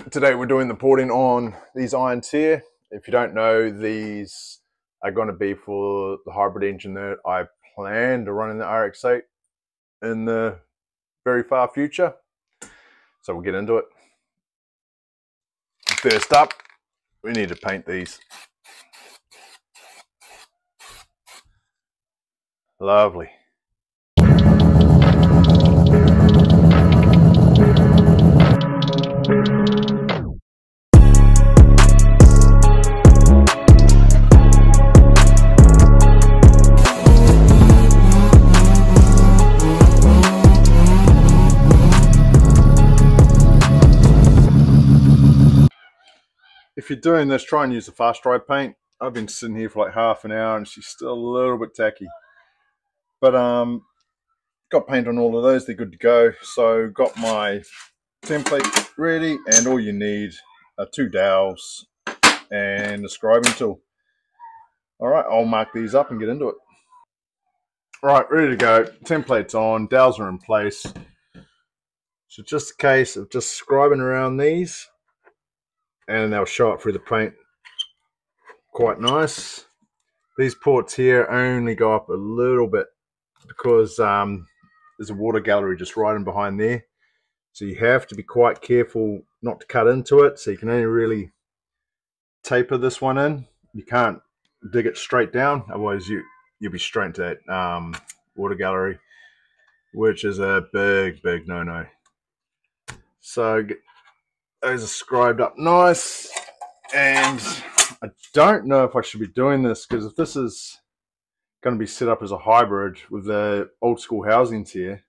Today we're doing the porting on these irons here. If you don't know, these are going to be for the hybrid engine that I plan to run in the RX-8 in the very far future. So we'll get into it. First up, we need to paint these. Lovely. If you're doing this, try and use the fast dry paint. I've been sitting here for like half an hour and she's still a little bit tacky. But got paint on all of those, they're good to go. So got my template ready, and all you need are 2 dowels and a scribing tool. All right, I'll mark these up and get into it. All right, ready to go. Template's on, dowels are in place. So just a case of just scribing around these, and they'll show up through the paint quite nice. These ports here only go up a little bit because there's a water gallery just right in behind there. So you have to be quite careful not to cut into it. So you can only really taper this one in. You can't dig it straight down, otherwise you'll be straight into that water gallery, which is a big no-no. So get those are scribed up nice, and I don't know if I should be doing this, because if this is going to be set up as a hybrid with the old school housings here,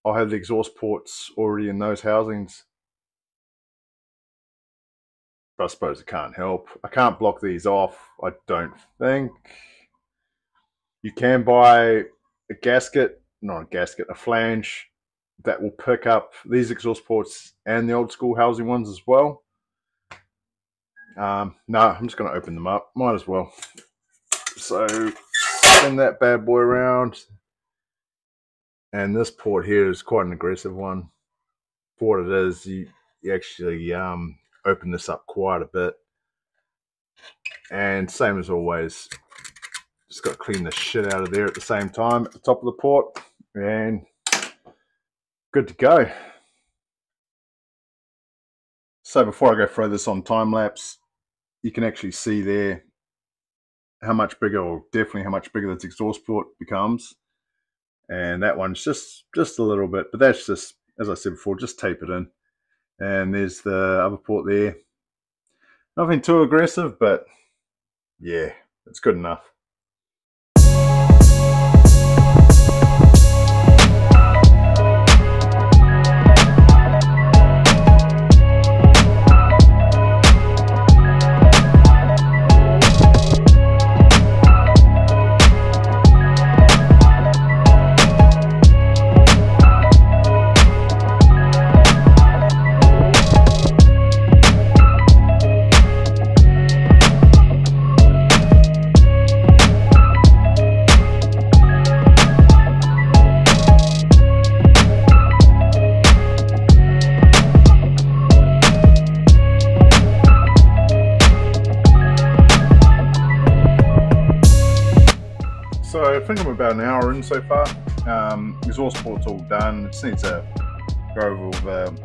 I'll have the exhaust ports already in those housings. But I suppose it can't help. I can't block these off, I don't think. You can buy a gasket, not a gasket, a flange that will pick up these exhaust ports and the old school housing ones as well. No, I'm just going to open them up. Might as well. So spin that bad boy around. And this port here is quite an aggressive one. For what it is, you actually open this up quite a bit. And same as always, just got to clean the shit out of there at the same time at the top of the port. And good to go. So before I go throw this on time lapse, you can actually see there how much bigger, or definitely how much bigger this exhaust port becomes. And that one's just a little bit, but that's just, as I said before, just tape it in. And there's the other port there. Nothing too aggressive, but yeah, it's good enough. So I think I'm about an hour in so far. Exhaust port's all done. It just needs to go over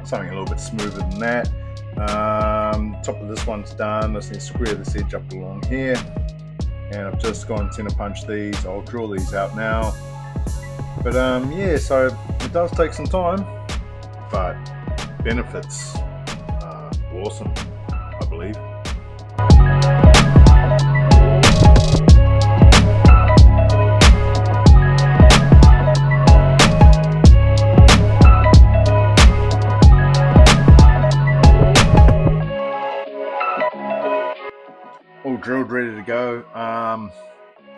something a little bit smoother than that. Top of this one's done. I just need to square this edge up along here. And I've just gone center punch these. I'll draw these out now. But yeah, so it does take some time, but benefits are awesome, I believe. All drilled, ready to go.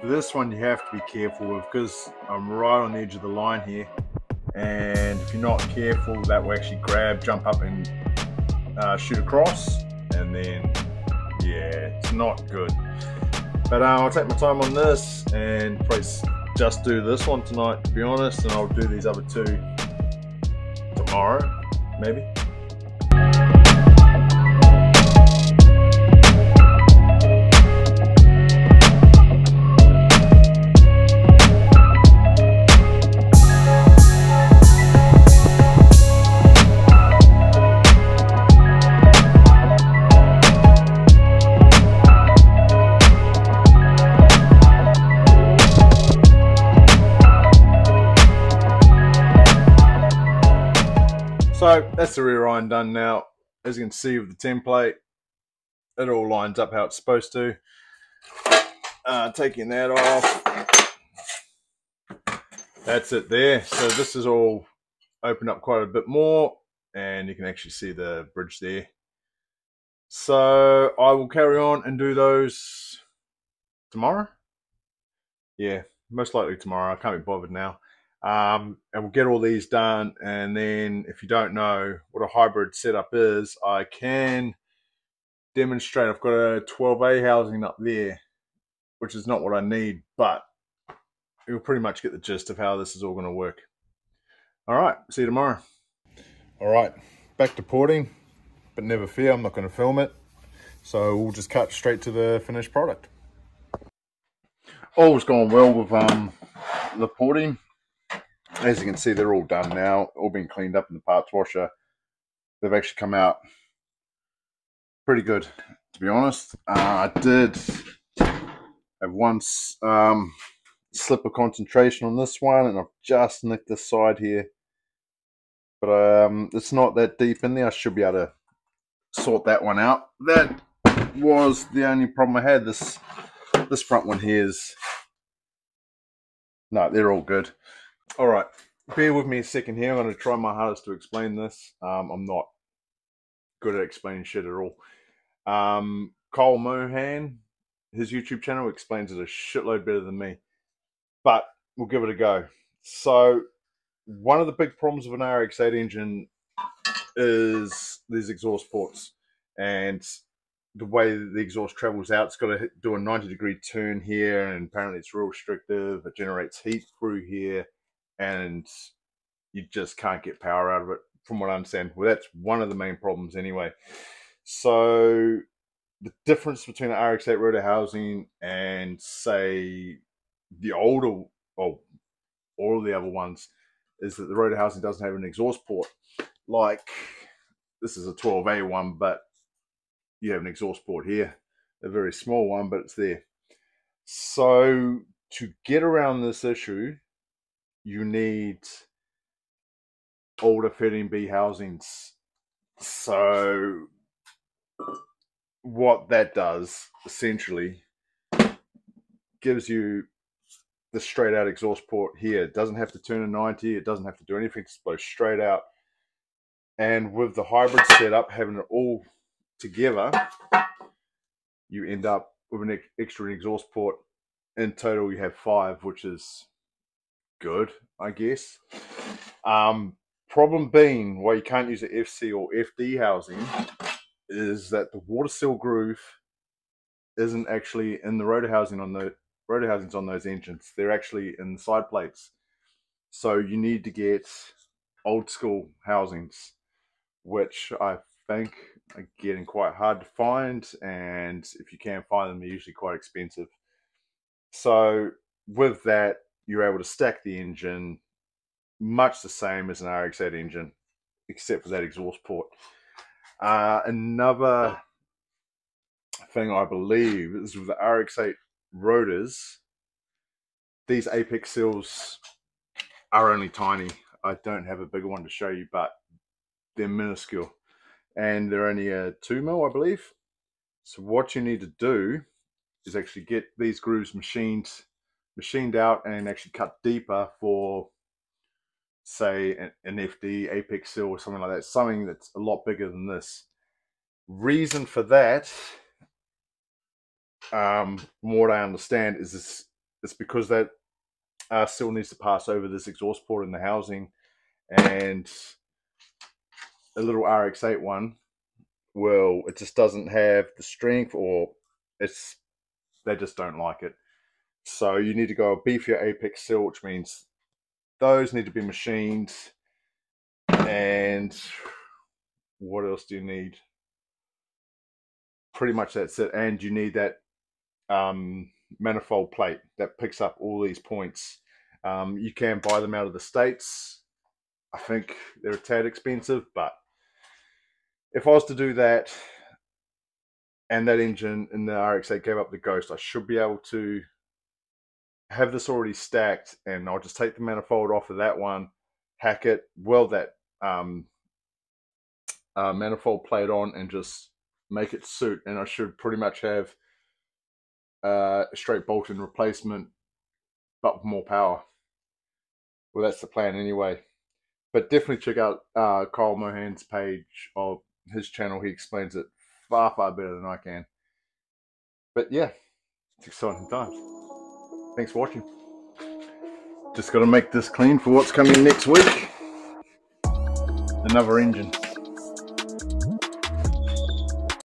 For this one you have to be careful with, because I'm right on the edge of the line here, and if you're not careful, that will actually grab, jump up and shoot across, and then yeah, it's not good. But I'll take my time on this and probably just do this one tonight, to be honest, and I'll do these other two tomorrow, maybe. So that's the rear iron done now. As you can see with the template, it all lines up how it's supposed to. Taking that off, that's it there. So this is all opened up quite a bit more, and you can actually see the bridge there. So I will carry on and do those tomorrow. Yeah, most likely tomorrow. I can't be bothered now. And we'll get all these done. And then if you don't know what a hybrid setup is, I can demonstrate. I've got a 12A housing up there, which is not what I need, but you'll pretty much get the gist of how this is all going to work. All right, see you tomorrow. All right, back to porting, but never fear, I'm not going to film it. So we'll just cut straight to the finished product. All's gone well with the porting. As you can see, they're all done now, all been cleaned up in the parts washer. They've actually come out pretty good, to be honest. I did have one slip of concentration on this one, and I've just nicked this side here. But it's not that deep in there. I should be able to sort that one out. That was the only problem I had. This front one here is... No, they're all good. All right, bear with me a second here. I'm going to try my hardest to explain this. I'm not good at explaining shit at all. Cole Mohan, his YouTube channel, explains it a shitload better than me. But we'll give it a go. So one of the big problems of an RX-8 engine is these exhaust ports, and the way the exhaust travels out. It's got to do a 90-degree turn here, and apparently it's real restrictive. It generates heat through here, and you just can't get power out of it, from what I understand. Well, that's one of the main problems anyway. So the difference between an RX-8 rotor housing and, say, the older, or all of the other ones, is that the rotor housing doesn't have an exhaust port. Like, this is a 12A one, but you have an exhaust port here, a very small one, but it's there. So to get around this issue, you need older 13B housings. So what that does, essentially, gives you the straight out exhaust port here. It doesn't have to turn a 90. It doesn't have to do anything. It's blow straight out. And with the hybrid setup, having it all together, you end up with an extra exhaust port. In total, you have 5, which is good, I guess. Problem being, why you can't use an FC or FD housing is that the water seal groove isn't actually in the rotor housing on the rotor housings on those engines. They're actually in the side plates. So you need to get old school housings, which I think are getting quite hard to find, and if you can find them, they're usually quite expensive. So with that, you're able to stack the engine much the same as an RX-8 engine, except for that exhaust port. Another thing I believe is with the RX-8 rotors, these apex seals are only tiny. I don't have a bigger one to show you, but they're minuscule, and they're only a 2mm, I believe. So what you need to do is actually get these grooves machined out and actually cut deeper for, say, an FD apex seal or something like that, something that's a lot bigger than this. Reason for that, from what I understand, is it's because that seal needs to pass over this exhaust port in the housing, and a little RX-8 one, well, it just doesn't have the strength, or they just don't like it. So you need to go a beefier apex seal, which means those need to be machined. And what else do you need? Pretty much that's it. And you need that manifold plate that picks up all these points. You can buy them out of the States. I think they're a tad expensive, but if I was to do that and that engine in the RX-8 gave up the ghost, I should be able to have this already stacked, and I'll just take the manifold off of that one, hack it, weld that manifold plate on and just make it suit, and I should pretty much have a straight bolt-in replacement, but with more power. Well, that's the plan anyway. But definitely check out Kyle Mohan's page of his channel. He explains it far, far better than I can. But yeah, it's exciting times. Thanks for watching. Just got to make this clean for what's coming next week. Another engine.